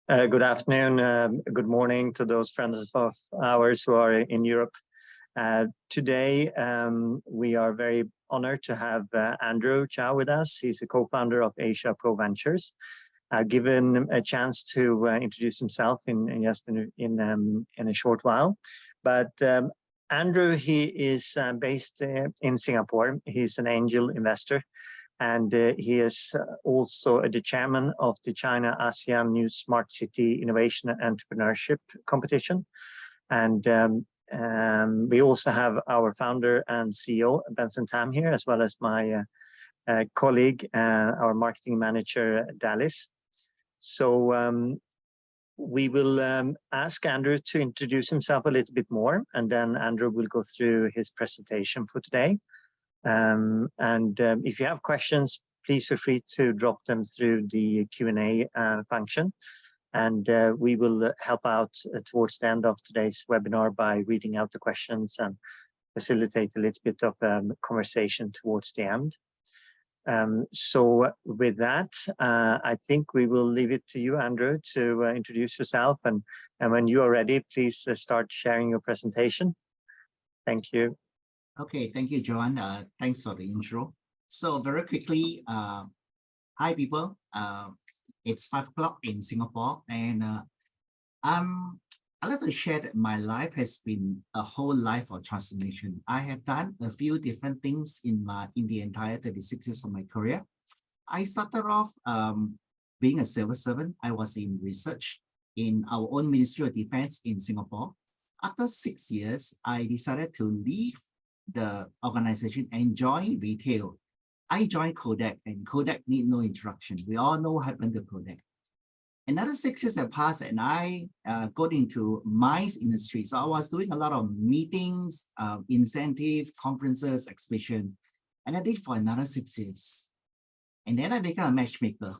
Good afternoon, good morning to those friends of ours who are in Europe. Today, we are very honored to have Andrew Chow with us. He's a co-founder of Asia Pro Ventures. Give him a chance to introduce himself in a short while. But Andrew, he is based in Singapore. He's an angel investor. And he is also the chairman of the China ASEAN New Smart City Innovation and Entrepreneurship Competition. And we also have our founder and CEO, Benson Tam, here, as well as my colleague, our marketing manager, Dallas. So we will ask Andrew to introduce himself a little bit more, and then Andrew will go through his presentation for today. If you have questions, please feel free to drop them through the Q&A function. And we will help out towards the end of today's webinar by reading out the questions and facilitate a little bit of conversation towards the end. So with that, I think we will leave it to you, Andrew, to introduce yourself. And when you are ready, please start sharing your presentation. Thank you. Okay, thank you, John. Thanks for the intro. So very quickly, hi people. It's 5 o'clock in Singapore, and I'd like to share that my life has been a whole life of transformation. I have done a few different things in the entire 36 years of my career. I started off being a civil servant. I was in research in our own Ministry of Defense in Singapore. After 6 years, I decided to leave the organization and join retail. I joined Kodak, and Kodak need no introduction. We all know what happened to Kodak. Another 6 years have passed, and I got into MICE industry. So I was doing a lot of meetings, incentive, conferences, exhibition, and I did for another 6 years. And then I became a matchmaker.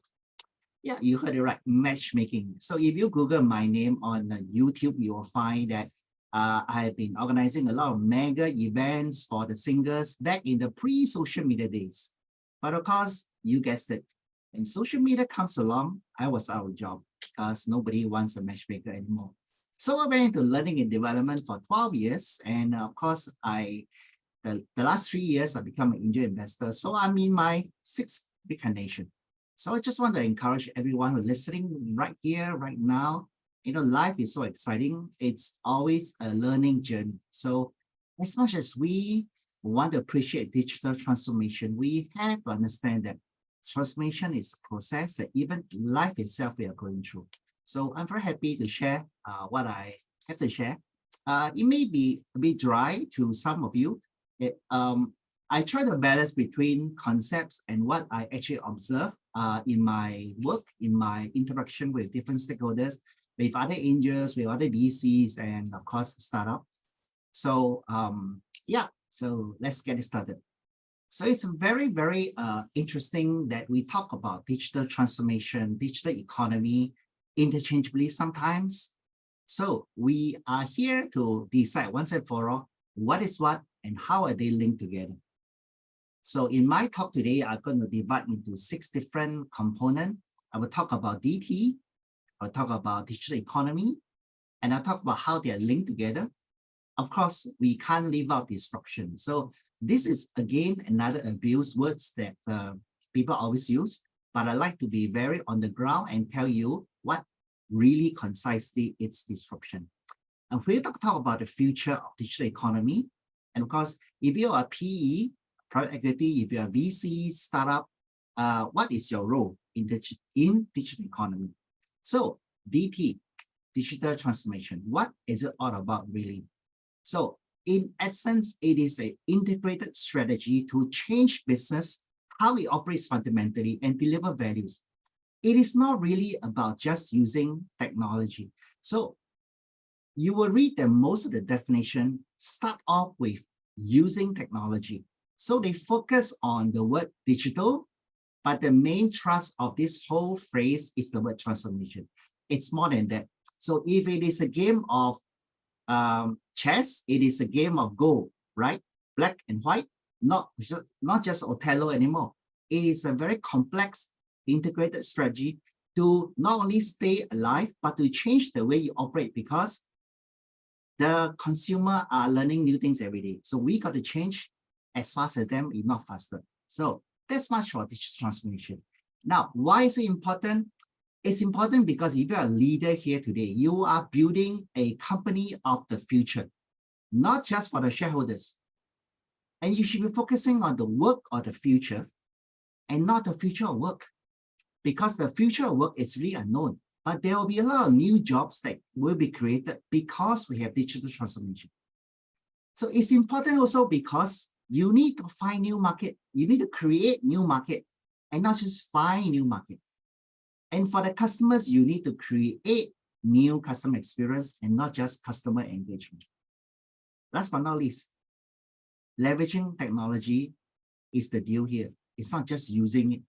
Yeah, you heard it right, matchmaking. So if you Google my name on YouTube, you will find that I have been organizing a lot of mega events for the singers back in the pre-social media days. But of course, you guessed it, when social media comes along, I was out of job because nobody wants a matchmaker anymore. So I went into learning and development for 12 years. And of course, the last 3 years, I become an angel investor. So I'm in my 6th incarnation. So I just want to encourage everyone who's listening right here, right now. You know, life is so exciting. It's always a learning journey. So as much as we want to appreciate digital transformation, we have to understand that transformation is a process that even life itself we are going through. So I'm very happy to share what I have to share. It may be a bit dry to some of you. I try to balance between concepts and what I actually observe in my work, in my interaction with different stakeholders, with other angels, with other VCs, and of course, startup. So yeah, so let's get it started. So it's very, very interesting that we talk about digital transformation, digital economy interchangeably sometimes. So we are here to decide once and for all, what is what and how are they linked together. So in my talk today, I'm going to divide into 6 different components. I will talk about DT, I'll talk about digital economy, and I'll talk about how they are linked together. Of course, we can't leave out disruption. So this is, again, another abused words that people always use, but I like to be very on the ground and tell you what really concisely is disruption. And we're going to talk about the future of digital economy. And of course, if you are PE, private equity, if you are VC, startup, what is your role in digital economy? So DT, digital transformation, what is it all about really? So in essence, it is an integrated strategy to change business, how it operates fundamentally and deliver values. It is not really about just using technology. So you will read that most of the definition start off with using technology. So they focus on the word digital, but the main thrust of this whole phrase is the word transformation. It's more than that. So if it is a game of chess, it is a game of Go, right? Black and white, not just Othello anymore. It is a very complex integrated strategy to not only stay alive, but to change the way you operate, because the consumer are learning new things every day. So we got to change as fast as them, if not faster. So that's much for digital transformation. Now, why is it important? It's important because if you're a leader here today, you are building a company of the future, not just for the shareholders. And you should be focusing on the work of the future and not the future of work, because the future of work is really unknown. But there will be a lot of new jobs that will be created because we have digital transformation. So it's important also because you need to find new market. You need to create new market and not just find new market. And for the customers, you need to create new customer experience and not just customer engagement. Last but not least, leveraging technology is the deal here. It's not just using it.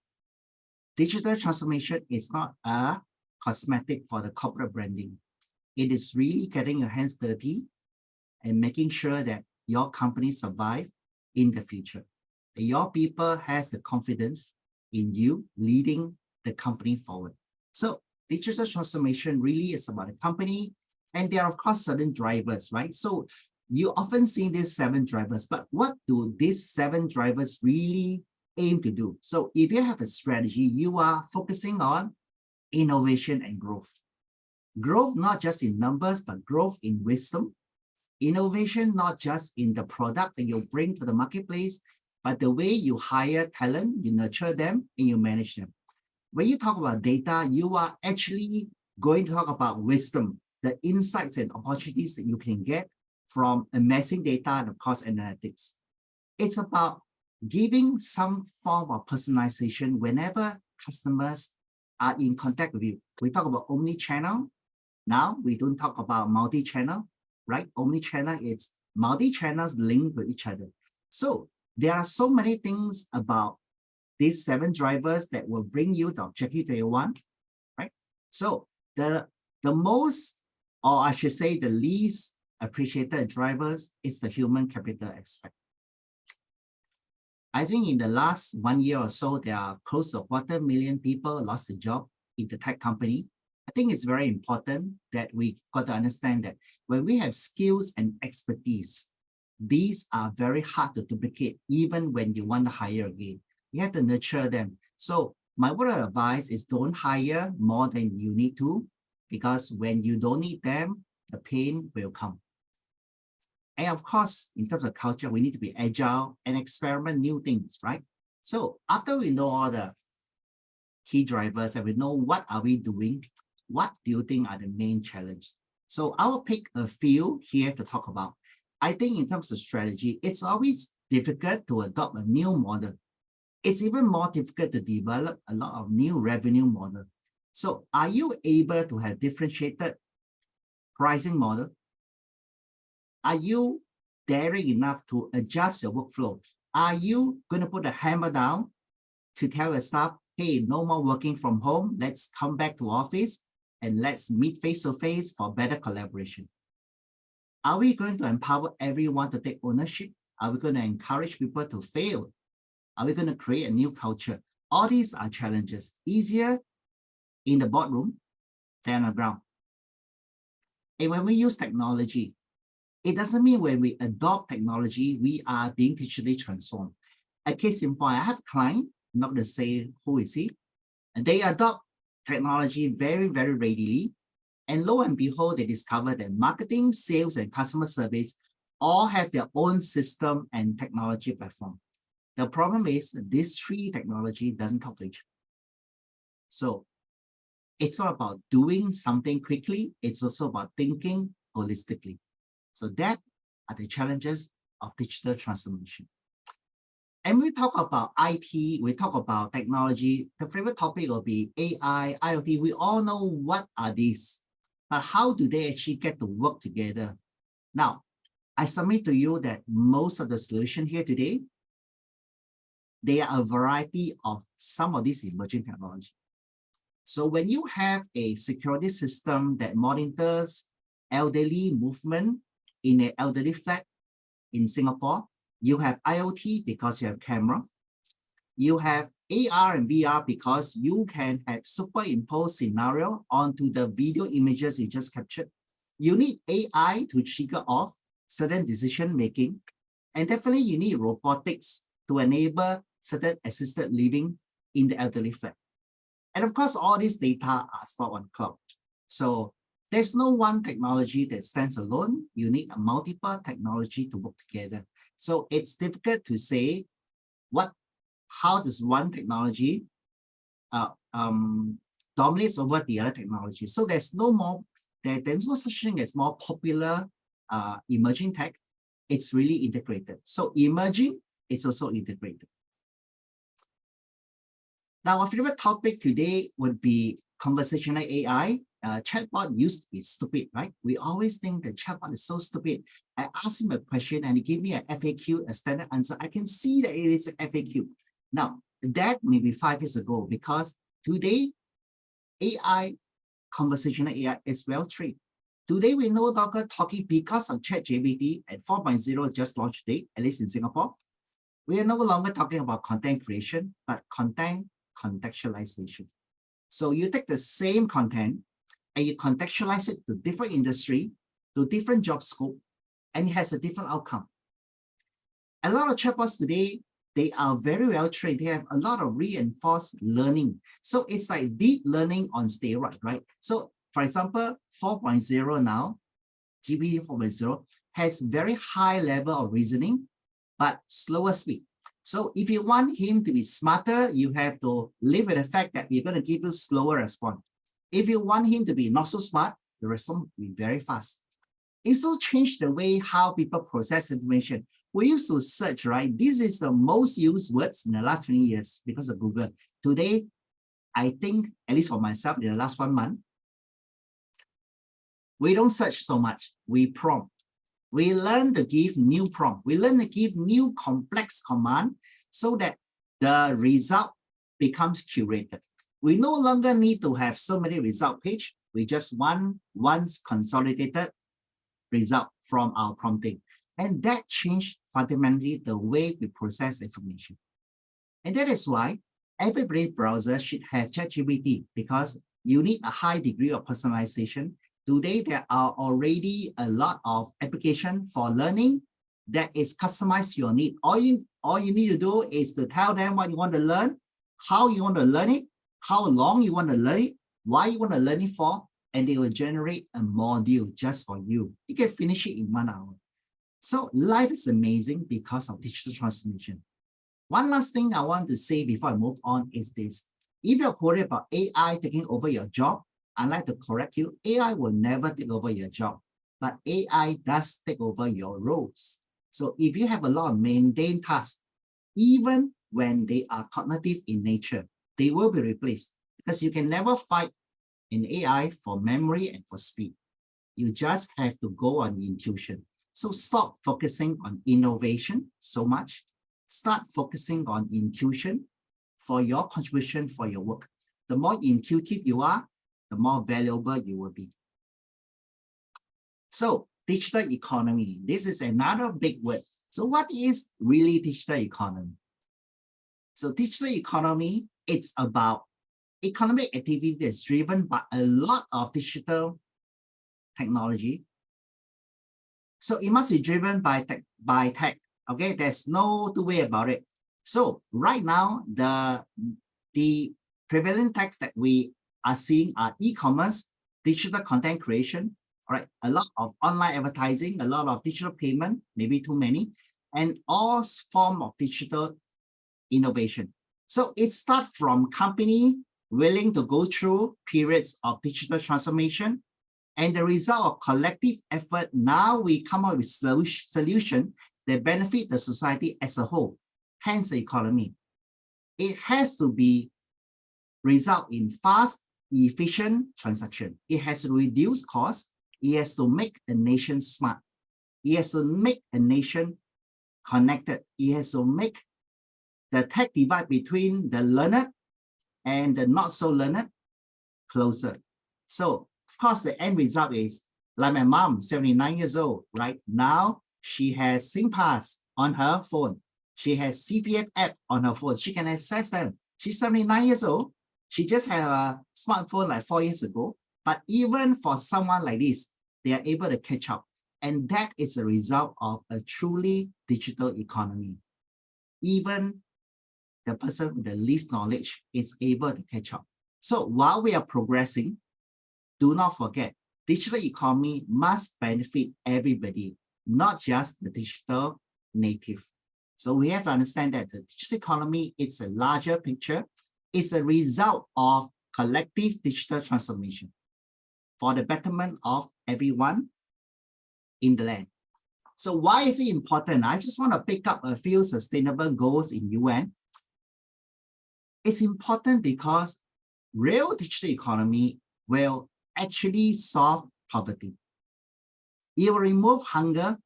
Digital transformation is not a cosmetic for the corporate branding. It is really getting your hands dirty and making sure that your company survive in the future. Your people has the confidence in you leading the company forward. So digital transformation really is about a company, and there are of course certain drivers, right? So you often see these 7 drivers, but what do these 7 drivers really aim to do? So if you have a strategy, you are focusing on innovation and growth. Growth not just in numbers, but growth in wisdom. Innovation not just in the product that you bring to the marketplace, but the way you hire talent, you nurture them, and you manage them. When you talk about data, you are actually going to talk about wisdom, the insights and opportunities that you can get from amassing data and of course analytics. It's about giving some form of personalization whenever customers are in contact with you. We talk about omni-channel. Now we don't talk about multi-channel, right? Omni-channel is multi-channels linked with each other. So there are so many things about these 7 drivers that will bring you the objective that you want, right? So the most, or I should say the least appreciated drivers is the human capital aspect. I think in the last 1 year or so, there are close to 250,000 people lost a job in the tech company. I think it's very important that we got to understand that when we have skills and expertise, these are very hard to duplicate even when you want to hire again. You have to nurture them. So my word of advice is don't hire more than you need to, because when you don't need them, the pain will come. And of course, in terms of culture, we need to be agile and experiment new things, right? So after we know all the key drivers and we know what are we doing, what do you think are the main challenge? So I will pick a few here to talk about. I think in terms of strategy, it's always difficult to adopt a new model. It's even more difficult to develop a lot of new revenue model. So are you able to have differentiated pricing model? Are you daring enough to adjust your workflow? Are you going to put a hammer down to tell your staff, hey, no more working from home, let's come back to office and let's meet face-to-face for better collaboration? Are we going to empower everyone to take ownership? Are we going to encourage people to fail? Are we going to create a new culture? All these are challenges, easier in the boardroom than on the ground. And when we use technology, it doesn't mean when we adopt technology, we are being digitally transformed. A case in point, I have a client, I'm not going to say who is he, and they adopt technology very, very readily. And lo and behold, they discover that marketing, sales, and customer service all have their own system and technology platform. The problem is these 3 technology doesn't talk to each other. So it's not about doing something quickly. It's also about thinking holistically. So that are the challenges of digital transformation. And we talk about IT, we talk about technology. The favorite topic will be AI, IoT. We all know what are these, but how do they actually get to work together? Now, I submit to you that most of the solution here today, they are a variety of some of these emerging technology. So when you have a security system that monitors elderly movement in an elderly flat in Singapore, you have IoT because you have camera. You have AR and VR because you can have superimposed scenario onto the video images you just captured. You need AI to trigger off certain decision making, and definitely you need robotics to enable certain assisted living in the elderly flat. And of course, all these data are stored on cloud. So there's no one technology that stands alone. You need a multiple technology to work together. So it's difficult to say how does one technology dominates over the other technology. So there's no such thing as more popular emerging tech. It's really integrated. So emerging, it's also integrated. Now, our favorite topic today would be conversational AI. Chatbot used to be stupid, right? We always think that chatbot is so stupid. I ask him a question and he gave me an FAQ, a standard answer. I can see that it is an FAQ. Now, that may be 5 years ago, because today, AI, conversational AI is well trained. Today, we no longer talking because of ChatGPT and 4.0 just launched today, at least in Singapore. We are no longer talking about content creation, but content contextualization. So you take the same content and you contextualize it to different industry, to different job scope, and it has a different outcome. A lot of chatbots today, they are very well trained. They have a lot of reinforced learning. So it's like deep learning on steroids, right? So for example, 4.0 now, GPT 4.0 has very high level of reasoning, but slower speed. So if you want him to be smarter, you have to live with the fact that you're going to give you slower response. If you want him to be not so smart, the response will be very fast. It also changed the way how people process information. We used to search, right? This is the most used words in the last 20 years because of Google. Today, I think, at least for myself, in the last 1 month, we don't search so much. We prompt. We learn to give new prompt. We learn to give new complex command so that the result becomes curated. We no longer need to have so many result page. We just want once consolidated result from our prompting. And that changed fundamentally the way we process information. And that is why every browser should have ChatGPT, because you need a high degree of personalization. Today, there are already a lot of applications for learning that is customized to your need. All you need to do is to tell them what you want to learn, how you want to learn it, how long you want to learn it, why you want to learn it for, and they will generate a module just for you. You can finish it in 1 hour. So life is amazing because of digital transformation. One last thing I want to say before I move on is this. If you're worried about AI taking over your job, I'd like to correct you. AI will never take over your job, but AI does take over your roles. So if you have a lot of mundane tasks, even when they are cognitive in nature, they will be replaced, because you can never fight an AI for memory and for speed. You just have to go on intuition. So stop focusing on innovation so much. Start focusing on intuition for your contribution for your work. The more intuitive you are, the more valuable you will be. So digital economy, this is another big word. So what is really digital economy? So digital economy, it's about economic activity that's driven by a lot of digital technology. So it must be driven by tech. Okay, there's no two way about it. So right now, the prevalent techs that we are seeing are e-commerce, digital content creation, all right, a lot of online advertising, a lot of digital payment, maybe too many, and all form of digital innovation. So it starts from company willing to go through periods of digital transformation, and the result of collective effort, now we come up with solution that benefit the society as a whole, hence the economy. It has to be result in fast, efficient transaction. It has to reduce costs. It has to make a nation smart. It has to make a nation connected. It has to make the tech divide between the learned and the not so learned closer. So, of course, the end result is like my mom, 79 years old, right? Now she has SingPass on her phone. She has CPF app on her phone. She can access them. She's 79 years old. She just had a smartphone like 4 years ago. But even for someone like this, they are able to catch up. And that is a result of a truly digital economy. Even the person with the least knowledge is able to catch up. So while we are progressing, do not forget, digital economy must benefit everybody, not just the digital native. So we have to understand that the digital economy is a larger picture. It's a result of collective digital transformation for the betterment of everyone in the land. So why is it important? I just want to pick up a few sustainable goals in UN. It's important because real digital economy will actually solve poverty. It will remove hunger,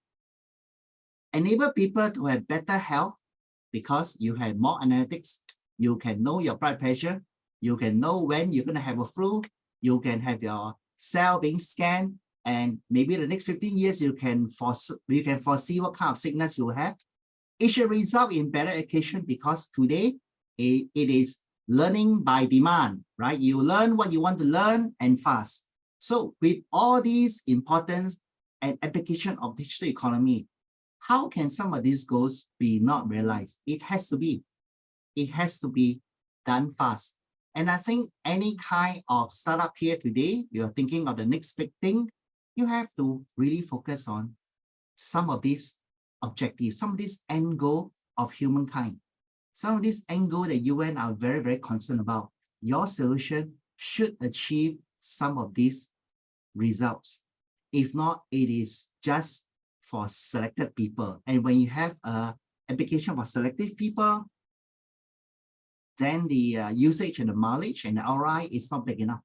enable people to have better health because you have more analytics. You can know your blood pressure. You can know when you're going to have a flu. You can have your cell being scanned. And maybe the next 15 years, you can foresee what kind of sickness you will have. It should result in better education because today it is learning by demand, right? You learn what you want to learn and fast. So with all these importance and application of digital economy, how can some of these goals be not realized? It has to be done fast. And I think any kind of startup here today, you're thinking of the next big thing, you have to really focus on some of these objectives, some of this end goal of humankind. Some of these end goal that UN are very, very concerned about. Your solution should achieve some of these results. If not, it is just for selected people. And when you have an application for selective people, then the usage and the mileage and the ROI is not big enough.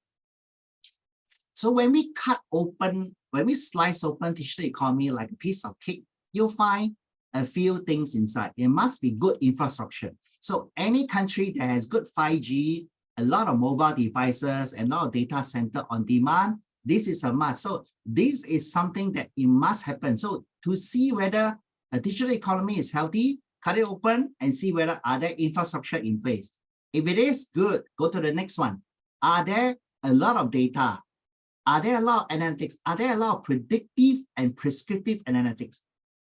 So when we slice open digital economy like a piece of cake, you'll find a few things inside. It must be good infrastructure. So any country that has good 5G, a lot of mobile devices, and a lot of data center on demand, this is a must. So this is something that it must happen. So to see whether a digital economy is healthy, cut it open and see whether are there infrastructure in place. If it is good, go to the next one. Are there a lot of data? Are there a lot of analytics? Are there a lot of predictive and prescriptive analytics?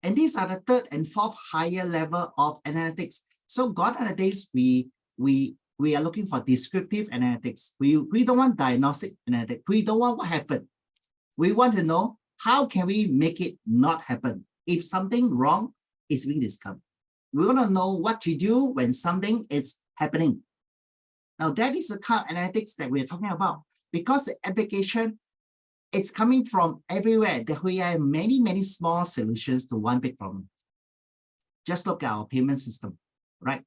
And these are the third and fourth higher level of analytics. So gone are the days we are looking for descriptive analytics. We don't want diagnostic analytics. We don't want what happened. We want to know how can we make it not happen if something wrong is being discovered. We want to know what to do when something is happening. Now that is the kind of analytics that we're talking about because the application it's coming from everywhere that we have many, many small solutions to one big problem. Just look at our payment system, right?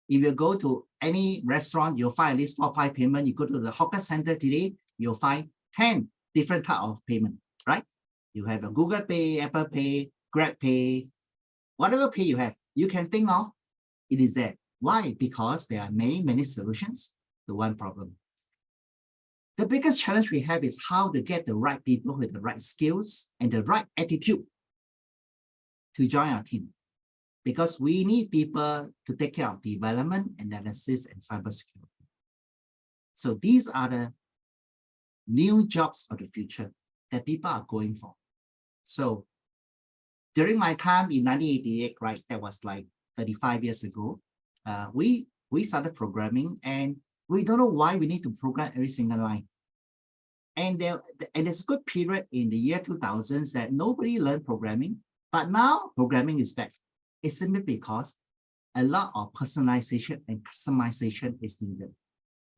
If you go to any restaurant, you'll find at least 4 or 5 payments. You go to the hawker center today, you'll find 10 different types of payment, right? You have a Google Pay, Apple Pay, Grab Pay, whatever pay you have, you can think of, it is there. Why? Because there are many, many solutions to one problem. The biggest challenge we have is how to get the right people with the right skills and the right attitude to join our team. Because we need people to take care of development, analysis, and cybersecurity. So these are the new jobs of the future that people are going for. So during my time in 1988, right, that was like 35 years ago, we started programming and we don't know why we need to program every single line. And there's a good period in the year 2000s that nobody learned programming, but now programming is back. It's simply because a lot of personalization and customization is needed,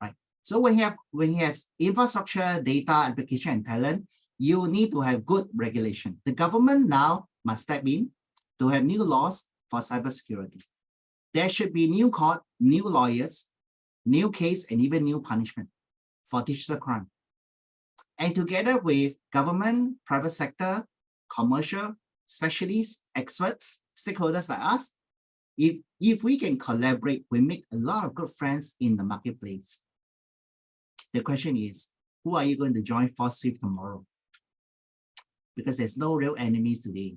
right? So when you have infrastructure, data, application, and talent, you need to have good regulation. The government now must step in to have new laws for cybersecurity. There should be new court, new lawyers, new case, and even new punishment for digital crime. And together with government, private sector, commercial, specialists, experts, stakeholders like us, if we can collaborate, we make a lot of good friends in the marketplace. The question is, who are you going to join force with tomorrow? Because there's no real enemies today.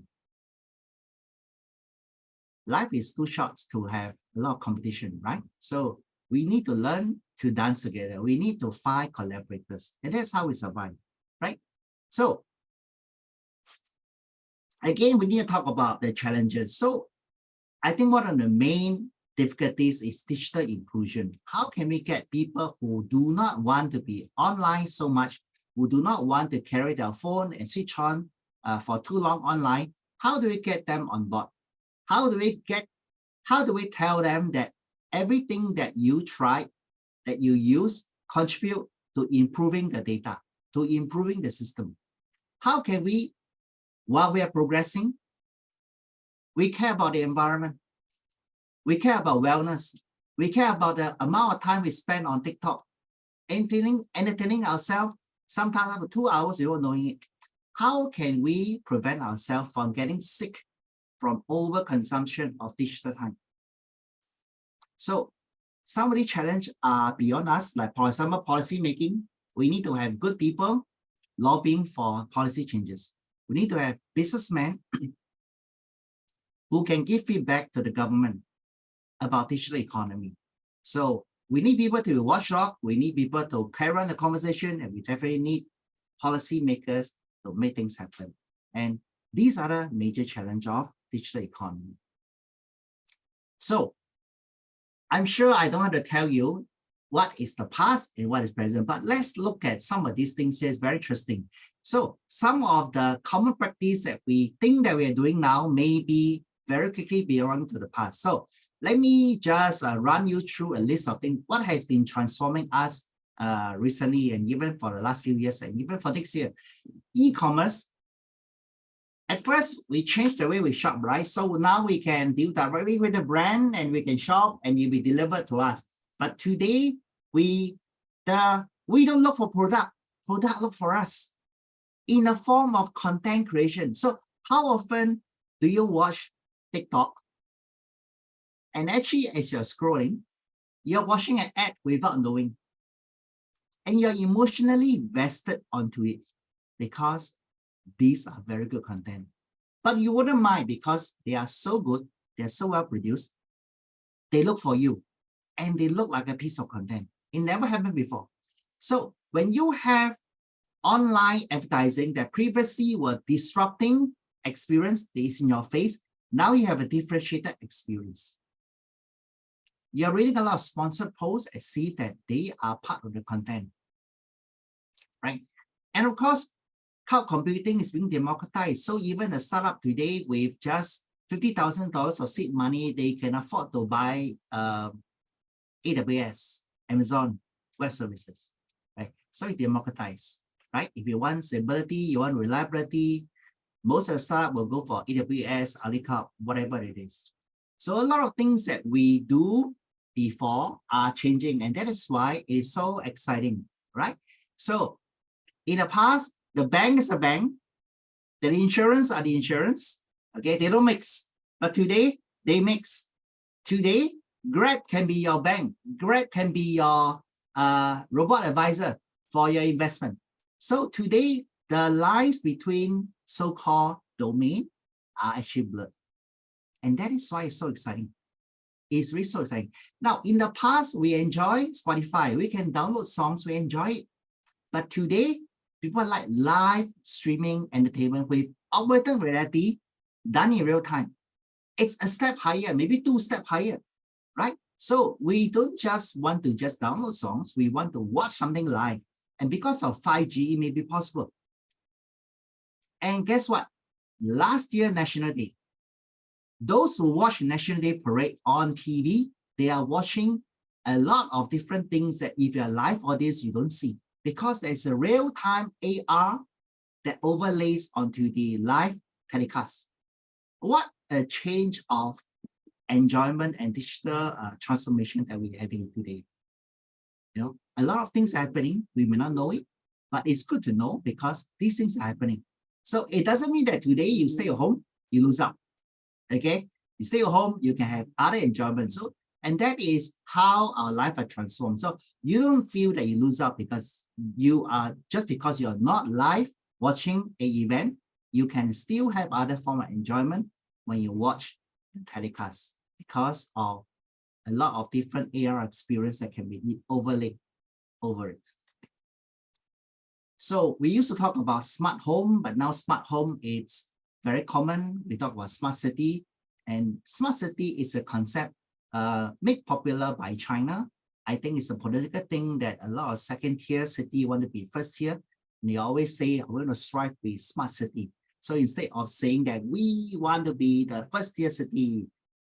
Life is too short to have a lot of competition, right? So we need to learn to dance together. We need to find collaborators. And that's how we survive, right? So again, we need to talk about the challenges. So I think one of the main difficulties is digital inclusion. How can we get people who do not want to be online so much, who do not want to carry their phone and switch on for too long online? How do we get them on board? How do we tell them that everything that you try, that you use, contribute to improving the data, to improving the system? How can we, while we are progressing, we care about the environment, we care about wellness, we care about the amount of time we spend on TikTok, entertaining ourselves, sometimes up to 2 hours without knowing it. How can we prevent ourselves from getting sick from overconsumption of digital time? So some of the challenges are beyond us, like for example, policy making. We need to have good people lobbying for policy changes. We need to have businessmen who can give feedback to the government about digital economy. So we need people to watchdog, we need people to carry on the conversation, and we definitely need policy makers to make things happen. And these are the major challenge of digital economy. So I'm sure I don't have to tell you what is the past and what is present, but let's look at some of these things here. It's very interesting. So some of the common practice that we think that we are doing now may be very quickly belong to the past. So let me just run you through a list of things, what has been transforming us recently and even for the last few years and even for next year. E-commerce. At first, we changed the way we shop, right? So now we can deal directly with the brand and we can shop and it will be delivered to us. But today, we don't look for product look for us in the form of content creation. So how often do you watch TikTok? And actually, as you're scrolling, you're watching an ad without knowing. And you're emotionally vested onto it because these are very good content. But you wouldn't mind because they are so good, they're so well produced. They look for you and they look like a piece of content. It never happened before. So when you have online advertising that previously were disrupting experience, that is in your face, now you have a differentiated experience. You're reading a lot of sponsored posts and see that they are part of the content, right? And of course, cloud computing is being democratized. So even a startup today with just $50,000 of seed money, they can afford to buy AWS, Amazon Web Services, right? So it's democratized, right? If you want stability, you want reliability, most of the startup will go for AWS, AliCloud, whatever it is. So a lot of things that we do before are changing, and that is why it is so exciting, right? So in the past, the bank is the bank, the insurance are the insurance, okay? They don't mix, but today they mix. Today, Grab can be your bank. Grab can be your robot advisor for your investment. So today, the lines between so-called domain are actually blurred. And that is why it's so exciting. It's really so exciting. Now, in the past, we enjoy Spotify. We can download songs, we enjoy it. But today, people like live streaming entertainment with augmented reality done in real time. It's a step higher, maybe 2 steps higher, right? So we don't just want to just download songs, we want to watch something live. And because of 5G, it may be possible. And guess what? Last year, National Day, those who watch National Day Parade on TV, they are watching a lot of different things that if you're a live audience, you don't see. Because there's a real-time AR that overlays onto the live telecast. What a change of enjoyment and digital transformation that we're having today. You know, a lot of things are happening. We may not know it, but it's good to know because these things are happening. So it doesn't mean that today you stay at home, you lose out. Okay, you stay at home, you can have other enjoyment. So, and that is how our life are transformed. So you don't feel that you lose out because you are just because you're not live watching an event, you can still have other form of enjoyment when you watch the telecast because of a lot of different AR experience that can be overlaid over it. So we used to talk about smart home, but now smart home is very common. We talk about smart city, and smart city is a concept made popular by China. I think it's a political thing that a lot of second-tier city want to be first tier. And they always say, we're going to strive to be smart city. So instead of saying that we want to be the first-tier city,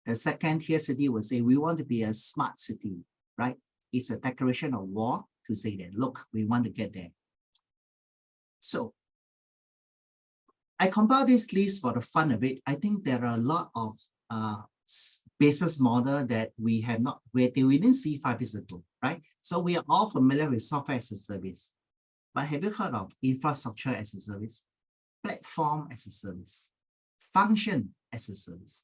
the second-tier city will say, we want to be a smart city, right? It's a declaration of war to say that, look, we want to get there. So I compiled this list for the fun of it. I think there are a lot of business model that we have not, we didn't see 5 years ago, right? So we are all familiar with software as a service. But have you heard of infrastructure as a service, platform as a service, function as a service,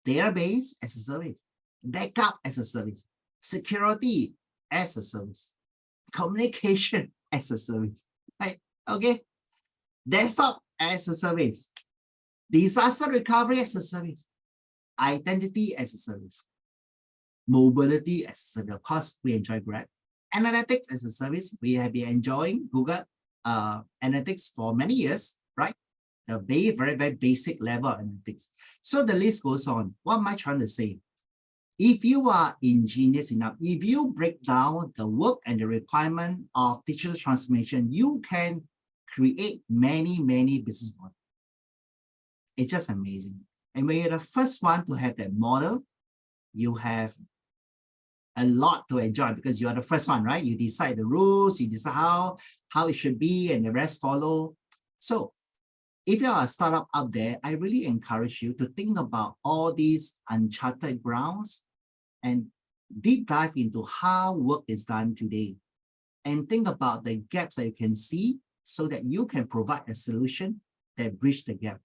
database as a service, backup as a service, security as a service, communication as a service, right? Okay, desktop as a service, disaster recovery as a service, identity as a service, mobility as a service. Of course, we enjoy Grab. Analytics as a service, we have been enjoying Google Analytics for many years, right? The very basic level of analytics. So the list goes on. What am I trying to say? If you are ingenious enough, if you break down the work and the requirement of digital transformation, you can create many business models. It's just amazing. And when you're the first one to have that model, you have a lot to enjoy because you are the first one, right? You decide the rules, you decide how it should be, and the rest follow. So if you are a startup out there, I really encourage you to think about all these uncharted grounds and deep dive into how work is done today. And think about the gaps that you can see so that you can provide a solution that bridge the gap.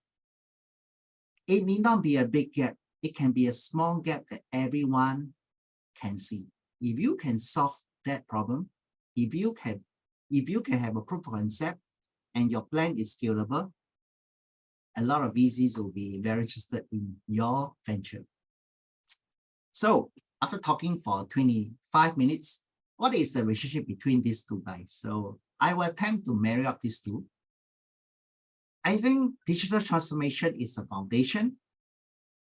It need not be a big gap. It can be a small gap that everyone can see. If you can solve that problem, if you can have a proof of concept and your plan is scalable, a lot of VCs will be very interested in your venture. So after talking for 25 minutes, what is the relationship between these two guys? So I will attempt to marry up these two. I think digital transformation is a foundation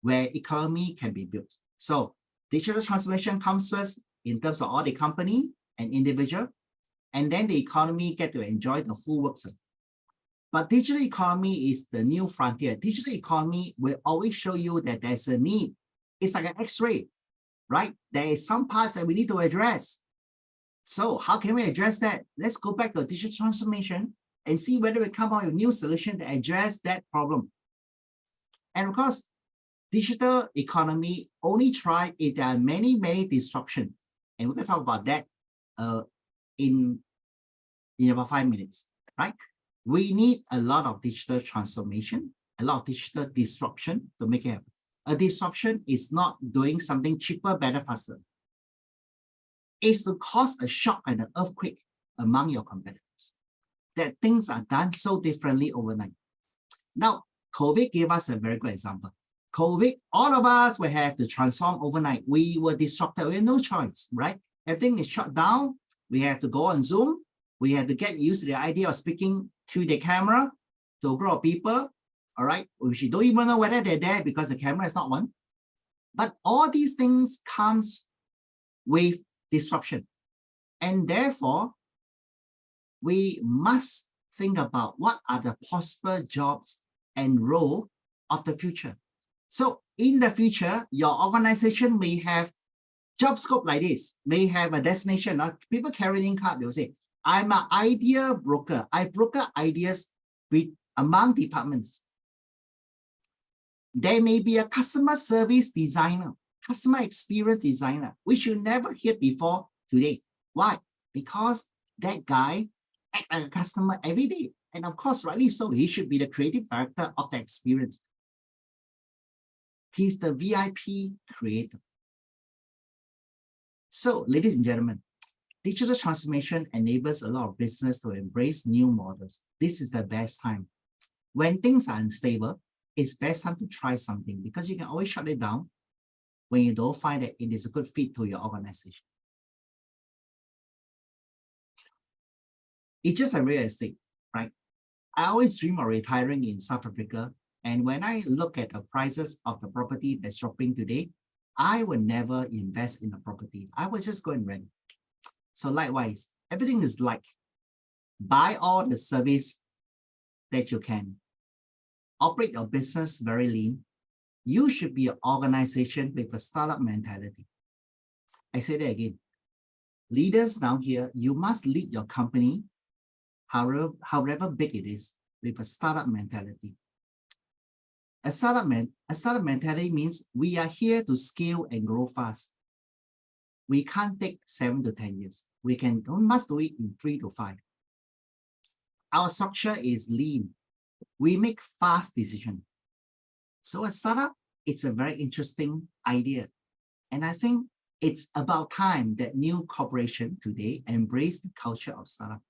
where economy can be built. So digital transformation comes first in terms of all the company and individual, and then the economy get to enjoy the full works. But digital economy is the new frontier. Digital economy will always show you that there's a need. It's like an X-ray, right? There is some parts that we need to address. So how can we address that? Let's go back to digital transformation and see whether we come up with a new solution to address that problem. And of course, digital economy only thrives if there are many disruptions. And we're going to talk about that in about 5 minutes, right? We need a lot of digital transformation, a lot of digital disruption to make it happen. A disruption is not doing something cheaper, better, faster. It's to cause a shock and an earthquake among your competitors, that things are done so differently overnight. Now, COVID gave us a very good example. COVID, all of us will have to transform overnight. We were disrupted. We had no choice, right? Everything is shut down. We have to go on Zoom. We have to get used to the idea of speaking to the camera to a group of people, all right? Which you don't even know whether they're there because the camera is not on. But all these things comes with disruption. And therefore, we must think about what are the possible jobs and role of the future. So in the future, your organization may have job scope like this, may have a destination. People carrying card, they will say, I'm an idea broker. I broker ideas among departments. There may be a customer service designer, customer experience designer, which you never hear before today. Why? Because that guy acts like a customer every day. And of course, rightly so, he should be the creative director of the experience. He's the VIP creator. So, ladies and gentlemen, digital transformation enables a lot of business to embrace new models. This is the best time. When things are unstable, it's best time to try something because you can always shut it down when you don't find that it is a good fit to your organization. It's just a real estate, right? I always dream of retiring in South Africa. And when I look at the prices of the property that's dropping today, I would never invest in a property. I would just go and rent. So likewise, everything is like, buy all the service that you can. Operate your business very lean. You should be an organization with a startup mentality. I say that again. Leaders down here, you must lead your company, however big it is, with a startup mentality. A startup mentality means we are here to scale and grow fast. We can't take 7 to 10 years. We must do it in 3 to 5. Our structure is lean. We make fast decisions. So a startup, it's a very interesting idea. And I think it's about time that new corporation today embrace the culture of startup.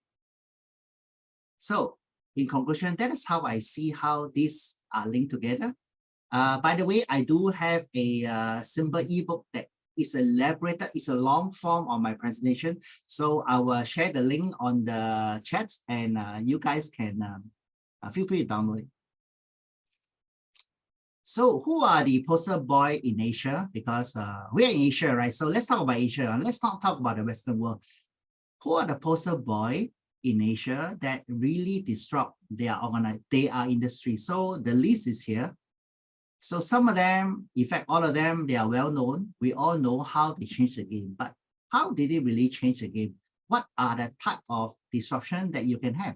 So in conclusion, that is how I see how these are linked together. By the way, I do have a simple ebook that is elaborated. It's a long form of my presentation. So I will share the link on the chat, and you guys can feel free to download it. So who are the poster boy in Asia? Because we are in Asia, right? So let's talk about Asia. Let's not talk about the Western world. Who are the poster boy in Asia that really disrupt their industry? So the list is here. So some of them, in fact, all of them, they are well known. We all know how they changed the game, but how did they really change the game? What are the type of disruption that you can have?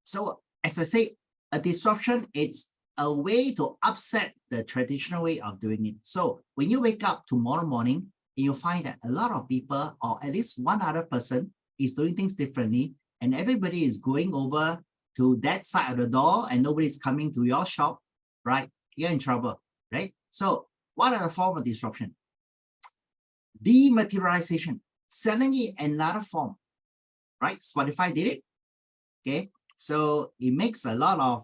So as I say, a disruption, it's a way to upset the traditional way of doing it. So when you wake up tomorrow morning, you'll find that a lot of people, or at least one other person, is doing things differently, and everybody is going over to that side of the door and nobody's coming to your shop, right? You're in trouble, right? So what are the form of disruption? Dematerialization, selling it in another form, right? Spotify did it, okay? So it makes a lot of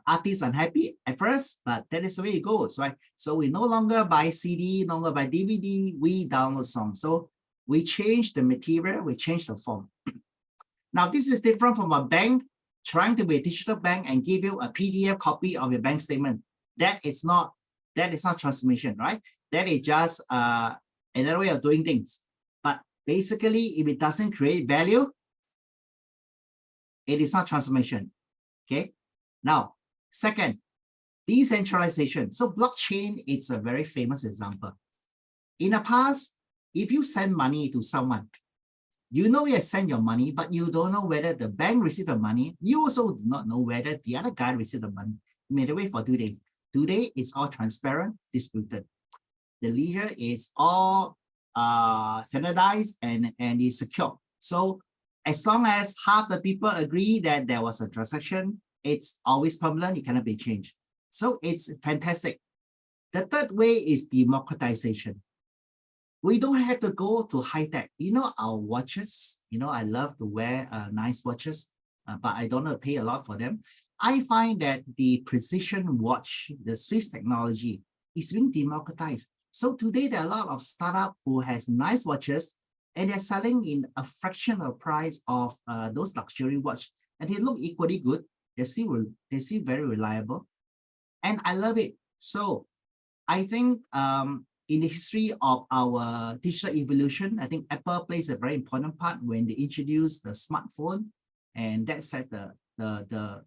artists unhappy at first, but that is the way it goes, right? So we no longer buy CD, no longer buy DVD, we download songs. So we change the material, we change the form. Now, this is different from a bank trying to be a digital bank and give you a PDF copy of your bank statement. That is not transformation, right? That is just another way of doing things. But basically, if it doesn't create value, it is not transformation, okay? Now, second, decentralization. So blockchain, it's a very famous example. In the past, if you send money to someone, you know you send your money, but you don't know whether the bank received the money. You also do not know whether the other guy received the money. You may wait for 2 days. Today, it's all transparent, disputed. The ledger is all standardized and is secure. So as long as half the people agree that there was a transaction, it's always permanent, it cannot be changed. So it's fantastic. The third way is democratization. We don't have to go to high tech. You know, our watches, you know, I love to wear nice watches, but I don't pay a lot for them. I find that the precision watch, the Swiss technology, is being democratized. So today there are a lot of startups who has nice watches, and they're selling in a fraction of price of those luxury watch, and they look equally good. They still very reliable, and I love it. So I think in the history of our digital evolution, I think Apple plays a very important part when they introduced the smartphone, and that set the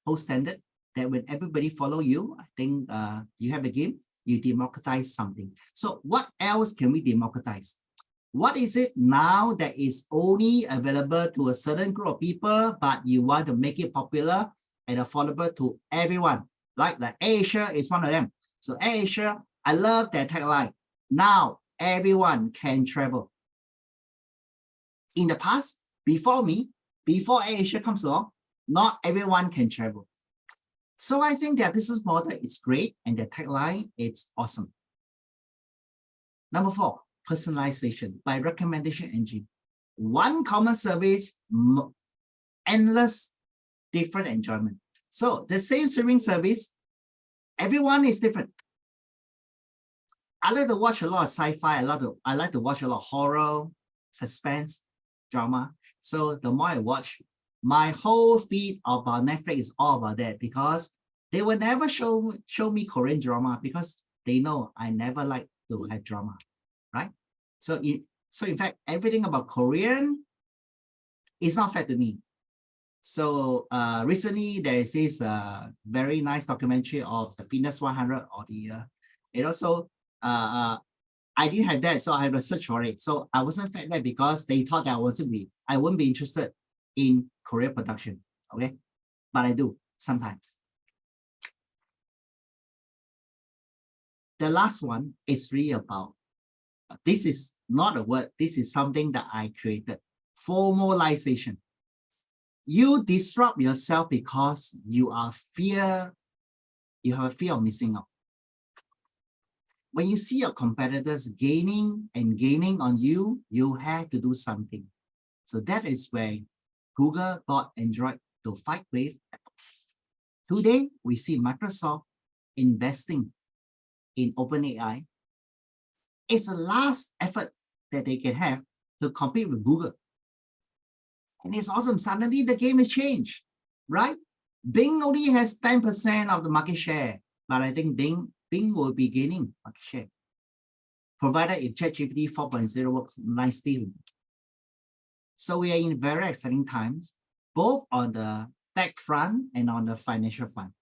whole standard that when everybody follow you, I think you have a game, you democratize something. So what else can we democratize? What is it now that is only available to a certain group of people, but you want to make it popular and affordable to everyone? Like AirAsia is one of them. So AirAsia, I love their tagline. Now everyone can travel. In the past, before AirAsia comes along, not everyone can travel. So I think their business model is great and their tagline, it's awesome. Number 4, personalization by recommendation engine. One common service, endless different enjoyment. So the same streaming service, Everyone is different. I like to watch a lot of sci-fi. I like to watch a lot of horror, suspense, drama. So the more I watch, my whole feed about Netflix is all about that, because they will never show me Korean drama, because they know I never like to have drama, right? So in fact, everything about Korean is not fair to me. So recently there is this very nice documentary of the Fitness 100 or the it also I didn't have that, so I had to search for it. So I wasn't fed that because they thought that I wouldn't be interested in Korean production. Okay, but I do sometimes. The last one is really about, this is not a word, this is something that I created, formalization. You disrupt yourself because you have a fear of missing out. When you see your competitors gaining on you, you have to do something. So that is where Google bought Android to fight with. Today, we see Microsoft investing in OpenAI. It's a last effort that they can have to compete with Google. And it's awesome. Suddenly the game has changed, right? Bing only has 10% of the market share, but I think Bing will be gaining market share, provided if ChatGPT 4.0 works nicely. So we are in very exciting times, both on the tech front and on the financial front.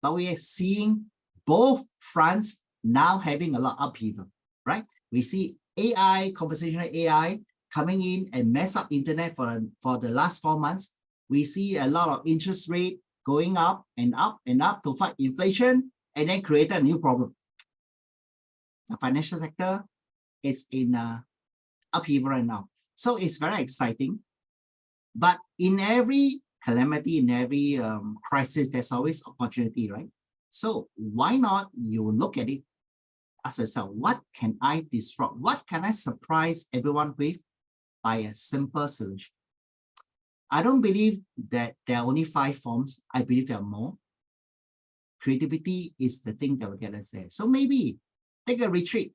But we are seeing both fronts now having a lot of upheaval, right? We see AI, conversational AI, coming in and mess up internet for the last 4 months. We see a lot of interest rate going up and up and up to fight inflation, and then create a new problem. The financial sector is in upheaval right now. So it's very exciting. But in every calamity, in every crisis, there's always opportunity, right? So why not you look at it, ask yourself, what can I disrupt? What can I surprise everyone with by a simple solution? I don't believe that there are only 5 forms. I believe there are more. Creativity is the thing that will get us there. So maybe take a retreat,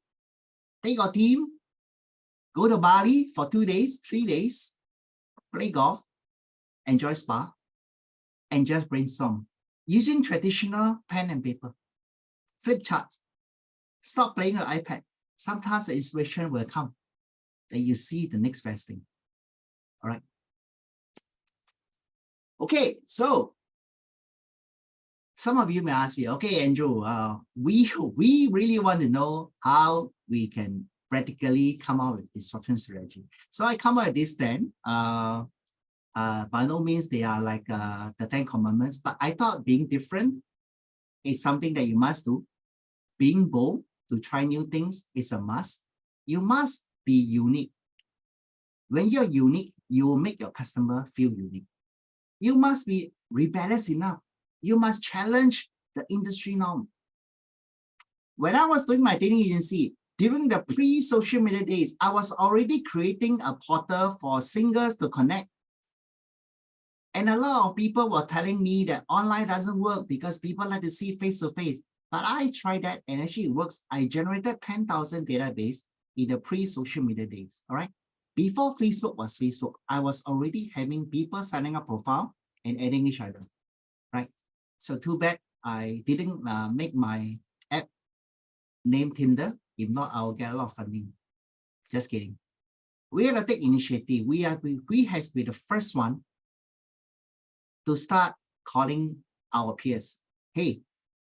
take your team, go to Bali for 2 days, 3 days, play golf, enjoy spa, and just brainstorm using traditional pen and paper, flip charts. Stop playing your iPad. Sometimes the inspiration will come, that you see the next best thing. All right. Okay, so some of you may ask me, okay, Andrew, we really want to know how we can practically come up with disruption strategy. So I come up with this 10. By no means they are like the 10 commandments, but I thought being different is something that you must do. Being bold to try new things is a must. You must be unique. When you're unique, you will make your customer feel unique. You must be rebellious enough. You must challenge the industry norm. When I was doing my dating agency, during the pre-social media days, I was already creating a portal for singles to connect. And a lot of people were telling me that online doesn't work because people like to see face-to-face. But I tried that and actually it works. I generated 10,000 database in the pre-social media days, all right? Before Facebook was Facebook, I was already having people signing up profile and adding each other, right? So too bad I didn't make my app name Tinder. If not, I'll get a lot of funding. Just kidding. We have to take initiative. We has been the first one to start calling our peers. Hey,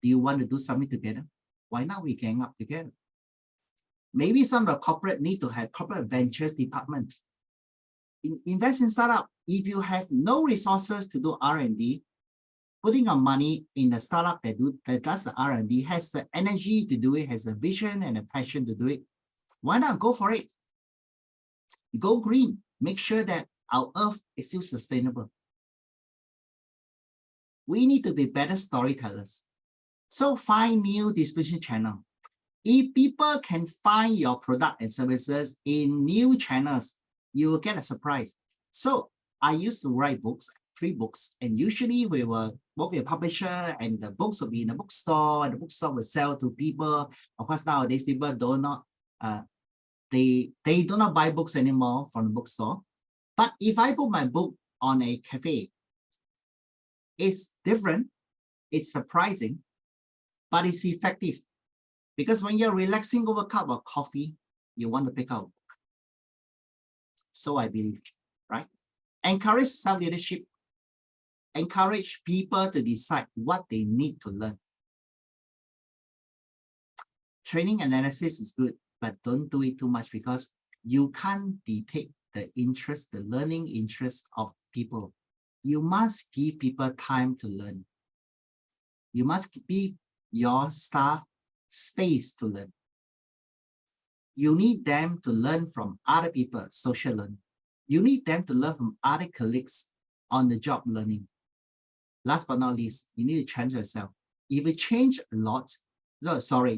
do you want to do something together? Why not we gang up together? Maybe some of the corporate need to have corporate ventures department. Invest in startup. If you have no resources to do R&D, putting your money in the startup that does the R&D, has the energy to do it, has the vision and the passion to do it, why not go for it? Go green. Make sure that our earth is still sustainable. We need to be better storytellers. So find new distribution channel. If people can find your product and services in new channels, you will get a surprise. So I used to write books. 3 books, and usually we will work with a publisher, and the books will be in a bookstore, and the bookstore will sell to people. Of course, nowadays people do not they do not buy books anymore from the bookstore. But if I put my book on a cafe, it's different, it's surprising, but it's effective. Because when you're relaxing over a cup of coffee, you want to pick up a book. So I believe, right? Encourage self-leadership. Encourage people to decide what they need to learn. Training analysis is good, but don't do it too much, because you can't detect the interest, the learning interest of people. You must give people time to learn. You must give your staff space to learn. You need them to learn from other people, social learning. You need them to learn from other colleagues, on the job learning. Last but not least, you need to change yourself. If you change a lot,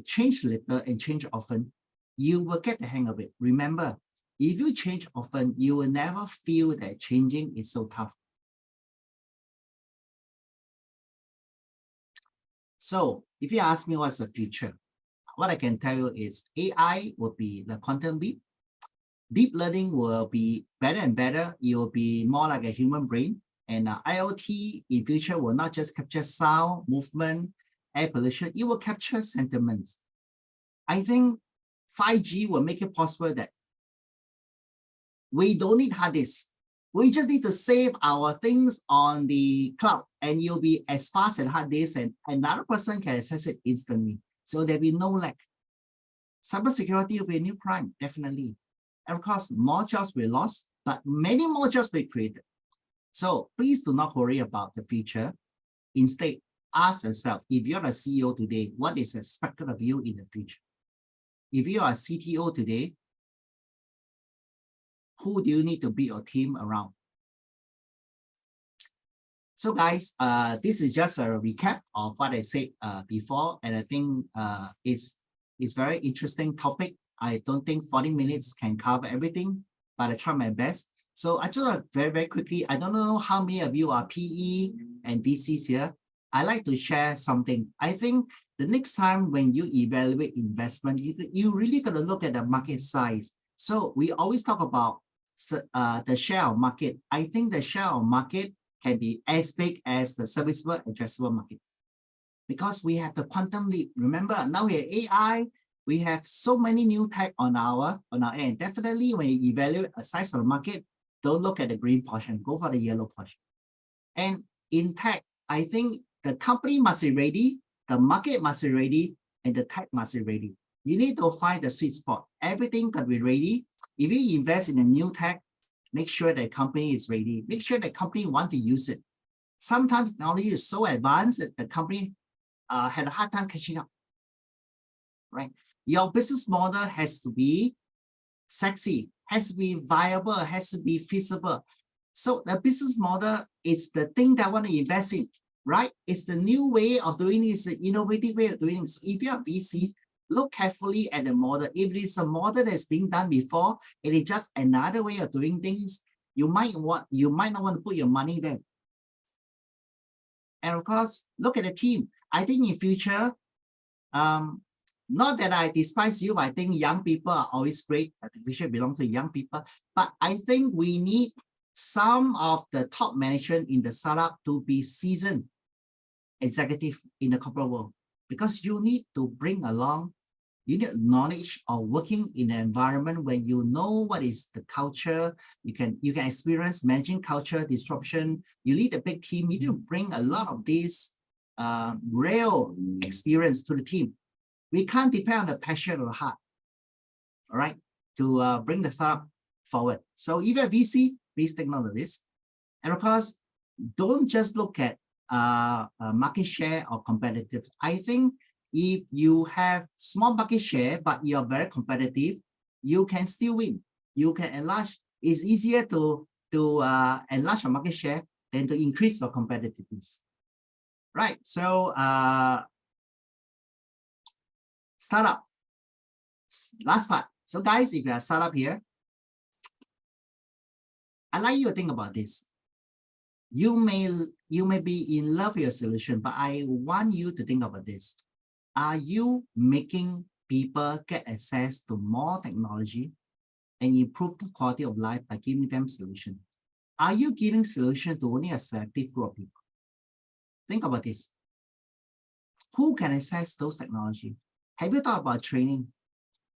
change little and change often, you will get the hang of it. Remember, if you change often, you will never feel that changing is so tough. So if you ask me what's the future, what I can tell you is AI will be the quantum leap. Deep learning will be better and better. It will be more like a human brain. And IoT in future will not just capture sound, movement, air pollution. It will capture sentiments. I think 5G will make it possible that we don't need hard disk. We just need to save our things on the cloud, and you'll be as fast as hard disk, and another person can access it instantly. So there'll be no lag. Cybersecurity will be a new crime, definitely. And of course, more jobs will be lost, but many more jobs will be created. So please do not worry about the future. Instead, ask yourself, if you're a CEO today, what is expected of you in the future? If you are a CTO today, who do you need to build your team around? So guys, this is just a recap of what I said before, and I think it's very interesting topic. I don't think 40 minutes can cover everything, but I try my best. So I just very, very quickly, I don't know how many of you are PE and VCs here. I like to share something. I think the next time when you evaluate investment, you really got to look at the market size. So we always talk about the share of market. I think the share of market can be as big as the serviceable addressable market, because we have the quantum leap. Remember, now we have AI. We have so many new tech on our end. Definitely, when you evaluate a size of the market, don't look at the green portion. Go for the yellow portion. And in tech, I think the company must be ready, the market must be ready, and the tech must be ready. You need to find the sweet spot. Everything can be ready. If you invest in a new tech, make sure the company is ready. Make sure the company want to use it. Sometimes technology is so advanced that the company had a hard time catching up. Right? Your business model has to be sexy, has to be viable, has to be feasible. So the business model is the thing that I want to invest in, right? It's the new way of doing it, it's the innovative way of doing it. So if you are VC, look carefully at the model. If it is a model that's been done before, it is just another way of doing things, you might not want to put your money there. And of course, look at the team. I think in future, not that I despise you, I think young people are always great. The future belongs to young people. But I think we need some of the top management in the startup to be seasoned executive in the corporate world, because you need to bring along, you need knowledge of working in an environment where you know what is the culture. You can experience managing culture disruption. You lead a big team. You need to bring a lot of this real experience to the team. We can't depend on the passion or heart, all right, to bring the startup forward. So if you're a VC, please take note of this. And of course, don't just look at market share or competitive. I think if you have small market share, but you're very competitive, you can still win. You can enlarge. It's easier to enlarge your market share than to increase your competitiveness. Right. So startup. Last part. So guys, if you're a startup here, I'd like you to think about this. You may be in love with your solution, but I want you to think about this. Are you making people get access to more technology and improve the quality of life by giving them solution? Are you giving solution to only a selective group of people? Think about this. Who can access those technology? Have you thought about training?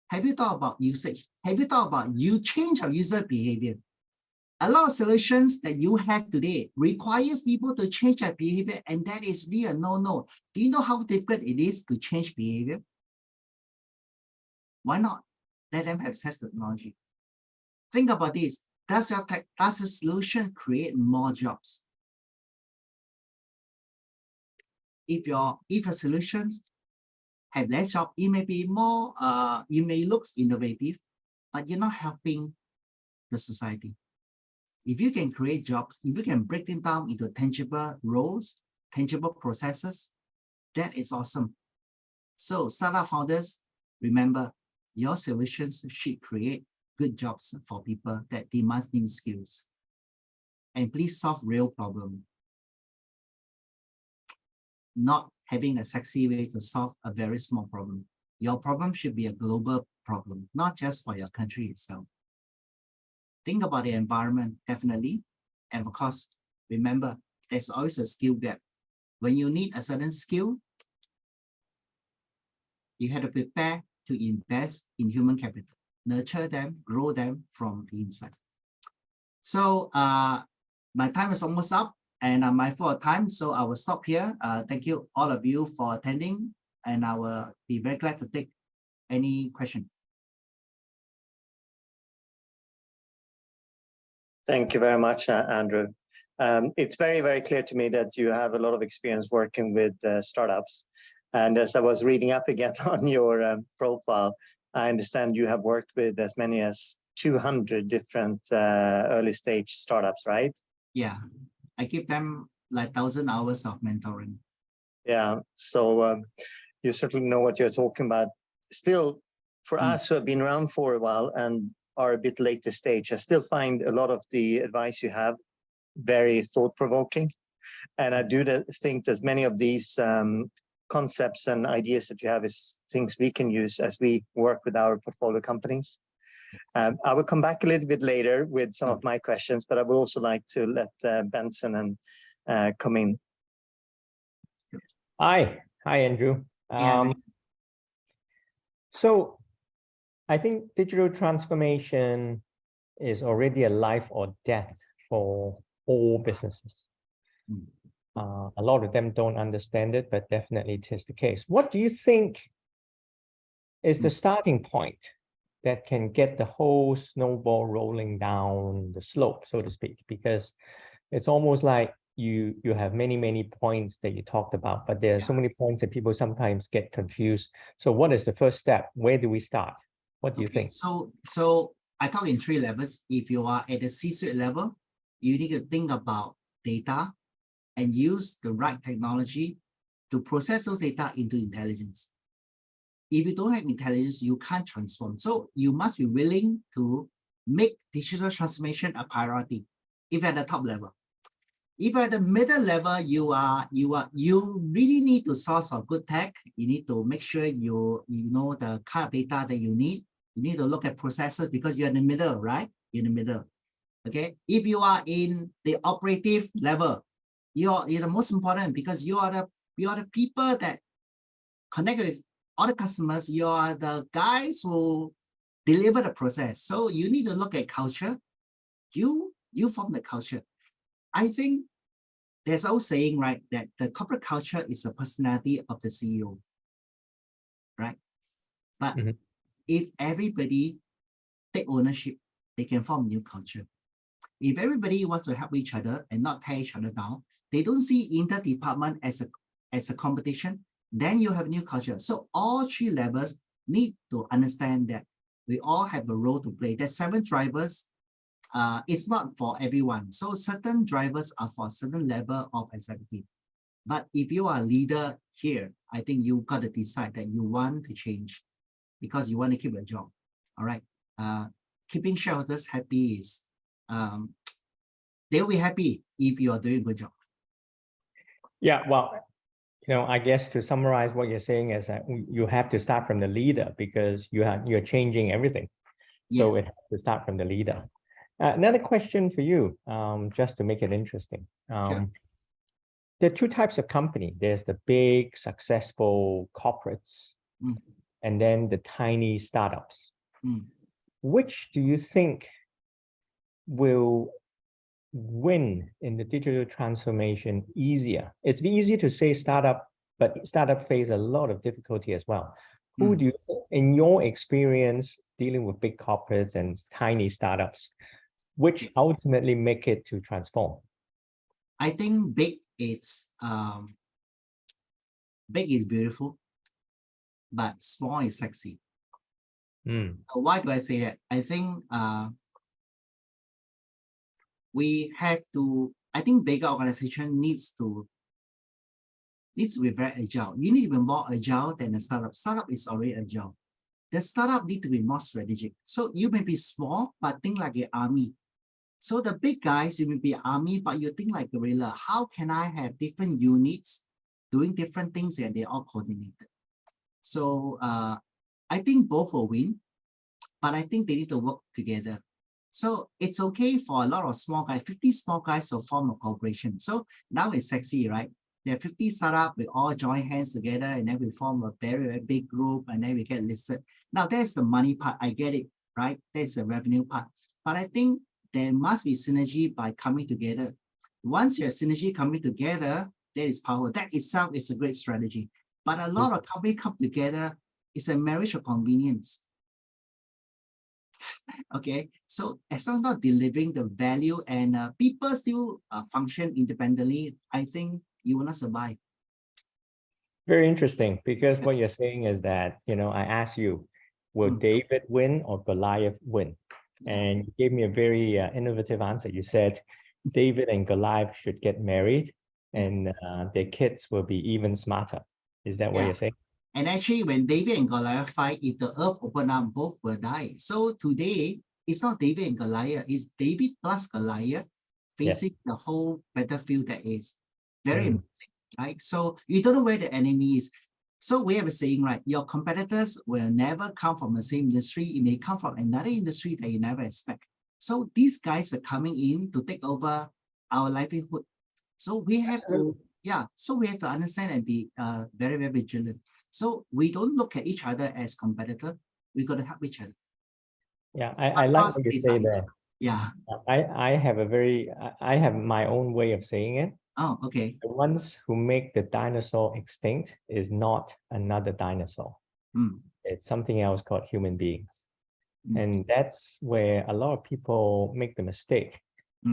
Have you thought about usage? Have you thought about change of user behavior? A lot of solutions that you have today requires people to change their behavior, and that is really a no-no. Do you know how difficult it is to change behavior? Why not let them have access to technology? Think about this. Does a solution create more jobs? If your solutions have less job, it may be more, you may look innovative, but you're not helping the society. If you can create jobs, if you can break them down into tangible roles, tangible processes, that is awesome. So startup founders, remember, your solutions should create good jobs for people that demand new skills. And please solve real problems. Not having a sexy way to solve a very small problem. Your problem should be a global problem, not just for your country itself. Think about the environment, definitely. And of course, remember, there's always a skill gap. When you need a certain skill, you have to prepare to invest in human capital, nurture them, grow them from the inside. So my time is almost up, and I'm mindful of time, so I will stop here. Thank you, all of you, for attending, and I will be very glad to take any question. Thank you very much, Andrew. It's very, very clear to me that you have a lot of experience working with startups. And as I was reading up again on your profile, I understand you have worked with as many as 200 different early stage startups, right? Yeah, I give them like 1,000 hours of mentoring. Yeah, so you certainly know what you're talking about. Still, for us who have been around for a while and are a bit later stage, I still find a lot of the advice you have very thought-provoking. And I do think that many of these concepts and ideas that you have is things we can use as we work with our portfolio companies. I will come back a little bit later with some of my questions, but I would also like to let Benson and come in. Hi, Andrew. So I think digital transformation is already a life or death for all businesses. A lot of them don't understand it, but definitely it is the case. What do you think is the starting point that can get the whole snowball rolling down the slope, so to speak? Because it's almost like you have many points that you talked about, but there are so many points that people sometimes get confused. So what is the first step? Where do we start? What do you think? So I talk in 3 levels. If you are at the C-suite level, you need to think about data and use the right technology to process those data into intelligence. If you don't have intelligence, you can't transform. So you must be willing to make digital transformation a priority if at the top level. If at the middle level, you really need to source for good tech. You need to make sure you know the kind of data that you need. You need to look at processes because you're in the middle, right? You're in the middle. Okay. If you are in the operative level, you're the most important because you are the people that connect with all the customers. You are the guys who deliver the process. So you need to look at culture. You form the culture. I think there's also saying, right, that the corporate culture is the personality of the CEO, right? But if everybody take ownership, they can form new culture. If everybody wants to help each other and not tear each other down, they don't see inter-department as a competition, then you have new culture. So all 3 levels need to understand that we all have a role to play. There's 7 drivers. It's not for everyone. So certain drivers are for a certain level of executive. But if you are a leader here, I think you've got to decide that you want to change because you want to keep a job. All right. Keeping shareholders happy is they'll be happy if you are doing a good job. Yeah, well, I guess to summarize what you're saying is that you have to start from the leader because you're changing everything. So Yes. it has to start from the leader. Another question for you, just to make it interesting. Sure. There are two types of company. There's the big, successful corporates, and then the tiny startups. Which do you think will win in the digital transformation easier? It's easy to say startup, but startup face a lot of difficulty as well. Who do you, in your experience dealing with big corporates and tiny startups, which ultimately make it to transform? I think big is beautiful, but small is sexy. Why do I say that? I think I think bigger organization needs to be very agile. You need to be more agile than a startup. Startup is already agile. The startup need to be more strategic. So you may be small, but think like an army. So the big guys, you may be army, but you think like guerrilla. How can I have different units doing different things and they're all coordinated? So I think both will win, but I think they need to work together. So it's okay for a lot of small guys, 50 small guys to form a corporation. So now it's sexy, right? There are 50 startups, we all join hands together and then we form a very, very big group and then we get listed. Now there's the money part, I get it, right? There's the revenue part. But I think there must be synergy by coming together. Once you have synergy coming together, there is power. That itself is a great strategy. But a lot of companies come together, it's a marriage of convenience. Okay, so as long as not delivering the value and people still function independently, I think you will not survive. Very interesting, because what you're saying is that, I asked you, will David win or Goliath win? And you gave me a very innovative answer. You said David and Goliath should get married and their kids will be even smarter. Is that what you're saying? And actually, when David and Goliath fight, if the earth open up, both will die. So today, it's not David and Goliath, it's David plus Goliath facing the whole battlefield that is very amazing, right? So you don't know where the enemy is. So we have a saying, right? Your competitors will never come from the same industry. It may come from another industry that you never expect. So these guys are coming in to take over our livelihood. So we have to, so we have to understand and be very, very vigilant. So we don't look at each other as competitor. We got to help each other. Yeah, I like what you say there. Yeah. I have my own way of saying it. Oh, okay. The ones who make the dinosaur extinct is not another dinosaur. It's something else called human beings. And that's where a lot of people make the mistake.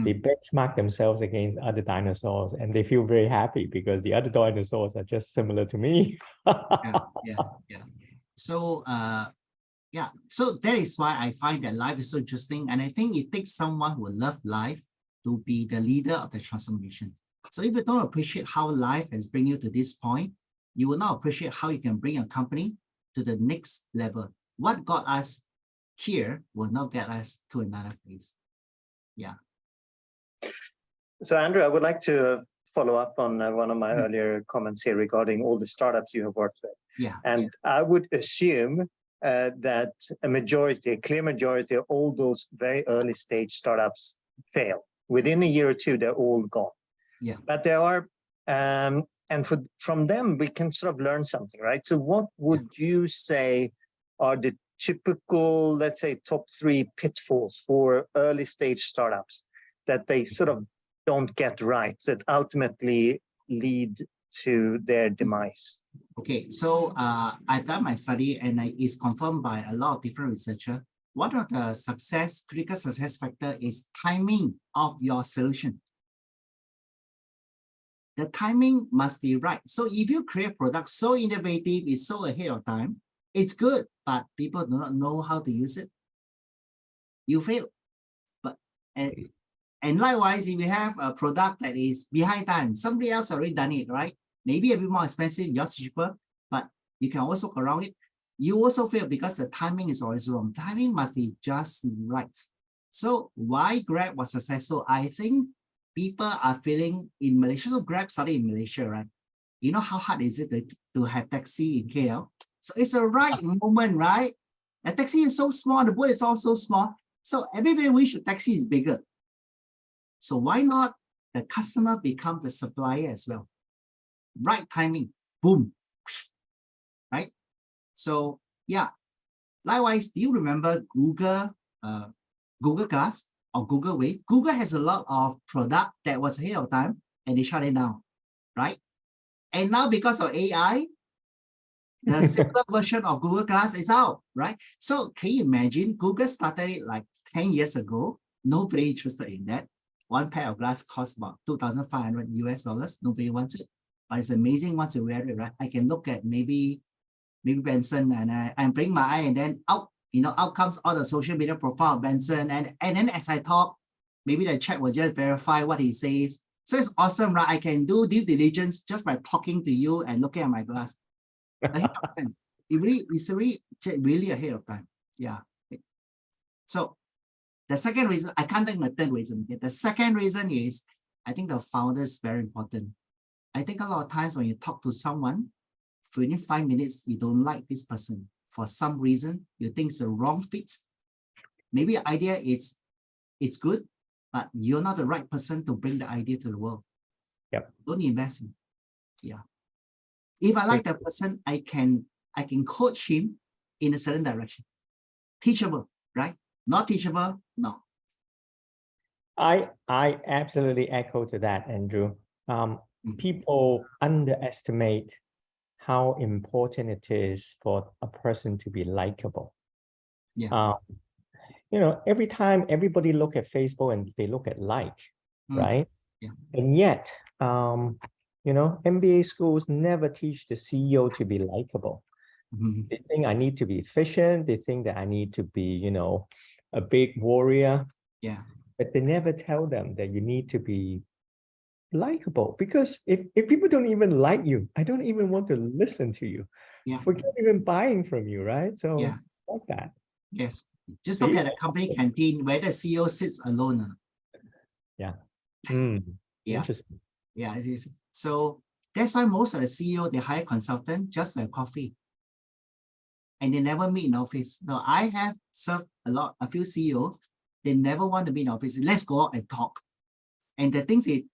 They benchmark themselves against other dinosaurs and they feel very happy because the other dinosaurs are just similar to me. So so that is why I find that life is so interesting. And I think it takes someone who loves life to be the leader of the transformation. So if you don't appreciate how life has bring you to this point, you will not appreciate how you can bring a company to the next level. What got us here will not get us to another place. Yeah. So Andrew, I would like to follow up on one of my earlier comments here regarding all the startups you have worked with. Yeah. And I would assume that a clear majority of all those very early stage startups fail. Within a year or two, they're all gone. Yeah. But there are, from them, we can sort of learn something, right? So what would you say are the typical, let's say, top 3 pitfalls for early stage startups that they sort of don't get right, that ultimately lead to their demise? Okay, so I've done my study and it's confirmed by a lot of different researchers. One of the critical success factor is timing of your solution. The timing must be right. So if you create a product so innovative, it's so ahead of time, it's good, but people do not know how to use it, you fail. But and likewise, if you have a product that is behind time, somebody else already done it, right? Maybe a bit more expensive, yours cheaper, but you can also work around it. You also fail because the timing is always wrong. Timing must be just right. So why Grab was successful? I think people are feeling in Malaysia. So Grab started in Malaysia, right? You know how hard is it to have taxi in KL? So it's a right moment, right? A taxi is so small, the boat is also small. So everybody wish the taxi is bigger. So why not the customer become the supplier as well? Right timing, boom, right? So yeah, likewise, do you remember Google Glass or Google Wave? Google has a lot of product that was ahead of time and they shut it down, right? And now because of AI, the simpler version of Google Glass is out, right? So can you imagine Google started it like 10 years ago? Nobody interested in that. One pair of glass costs about 2,500 US dollars. Nobody wants it. But it's amazing once you wear it, right? I can look at maybe Benson and I'm bring my eye and then out, out comes all the social media profile of Benson. And then as I talk, maybe the chat will just verify what he says. So it's awesome, right? I can do due diligence just by talking to you and looking at my glass. Ahead of time. It's really ahead of time. Yeah. So the second reason, I can't think of the third reason. The second reason is, I think the founder is very important. I think a lot of times when you talk to someone, within 5 minutes, you don't like this person. For some reason, you think it's the wrong fit. Maybe the idea is it's good, but you're not the right person to bring the idea to the world. Yep. Don't invest in. Yeah. If I like that person, I can coach him in a certain direction. Teachable, right? Not teachable, no. I absolutely echo to that, Andrew. People underestimate how important it is for a person to be likable. Yeah. Every time everybody look at Facebook and they look at like, right? Yeah. And yet, MBA schools never teach the CEO to be likable. They think I need to be efficient. They think that I need to be, a big warrior. Yeah. But they never tell them that you need to be likable, because if people don't even like you, I don't even want to listen to you. Yeah. Forget even buying from you, right? So yeah. like that. Yes. Just look at the company canteen where the CEO sits alone. Yeah. Yeah. Interesting. Yeah, it is. So that's why most of the CEO, they hire consultant just a coffee. And they never meet in office. Now I have served a few CEOs, they never want to be in office. Let's go out and talk. And the things they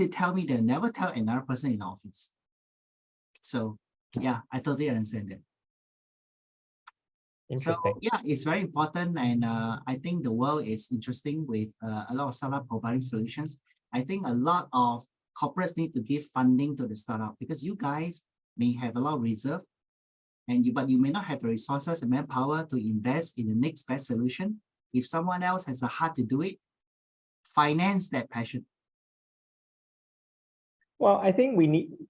tell me, they never tell another person in the office. So yeah, I totally understand that. So yeah, it's very important. And I think the world is interesting with a lot of startup providing solutions. I think a lot of corporates need to give funding to the startup, because you guys may have a lot of reserve, but you may not have the resources and manpower to invest in the next best solution. If someone else has the heart to do it, finance that passion. Well, I think